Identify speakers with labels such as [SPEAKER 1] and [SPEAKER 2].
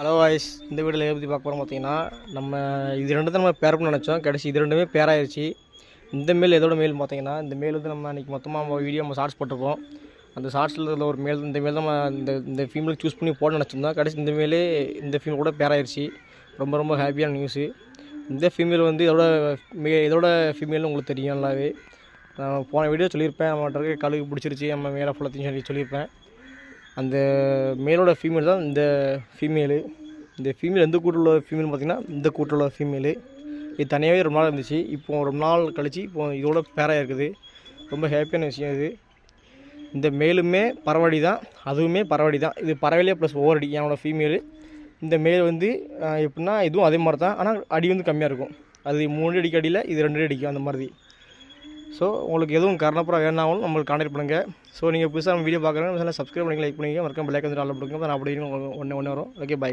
[SPEAKER 1] Hello voice, இந்த வீடியோவில் எதை பற்றி பார்க்க போகிறோம் பார்த்தீங்கன்னா, நம்ம இது ரெண்டு தான் நம்ம பேர் பண்ண நினச்சோம். கடைசி இது ரெண்டுமே பேர் ஆயிடுச்சு. இந்த மேல் எதோட மேல் பார்த்தீங்கன்னா, இந்த மேல் வந்து நம்ம அன்றைக்கி மொத்தமாக வீடியோ நம்ம ஷார்ட்ஸ் போட்டிருப்போம். அந்த ஷார்ட்ஸில் இருந்த ஒரு மேல், இந்த மேல் தான் நம்ம இந்த ஃபீமேலுக்கு சூஸ் பண்ணி போட நினச்சிருந்தோம். கடைசி இந்த மேலே இந்த ஃபீமேல் கூட பேர் ஆயிடுச்சு. ரொம்ப ரொம்ப ஹாப்பியான நியூஸு. இந்த ஃபீமேல் வந்து இதோட ஃபீமேல்னு உங்களுக்கு தெரியும் நல்லாவே. நான் போன வீடியோ சொல்லியிருப்பேன், நம்மகிட்ட கழுகு பிடிச்சிருச்சு, நம்ம மேலே ஃபுல்லாத்தையும் சொல்லியிருப்பேன். அந்த மேலோட ஃபீமேல் தான் இந்த ஃபீமேலு. இந்த ஃபீமேல் எந்த கூட்டில் உள்ள ஃபீமேல் பார்த்திங்கன்னா, இந்த கூட்டில் உள்ள ஃபீமேலு. இது தனியாகவே ரொம்ப நாள் இருந்துச்சு. இப்போது ரொம்ப நாள் கழித்து இப்போது இதோட பேராக இருக்குது. ரொம்ப ஹாப்பியான விஷயம் இது. இந்த மேலுமே பரவடி தான், அதுவுமே பரவடி தான். இது பறவையிலே ப்ளஸ் ஓவரடி என்னோட ஃபீமேலு. இந்த மேல் வந்து எப்படின்னா இதுவும் அதே மாதிரி தான், ஆனால் அடி வந்து கம்மியாக இருக்கும். அது 3 அடிக்கு அடியில் இது 2 அடிக்கும் அந்த மாதிரி. ஸோ உங்களுக்கு எதுவும் கர்ணப்புறா வேணாலும் நம்மளுக்கு கான்டாக்ட் பண்ணுங்கள். ஸோ நீங்கள் புதுசாக நம்ம வீடியோ பார்க்குறேன், சப்ஸ்கிரைப் பண்ணி லைக் பண்ணிங்க, மறக்காம பெல் ஐக்கான் ஆல் கொடுங்க. நான் அப்படி ஒன்று வரும். ஓகே, பாய்.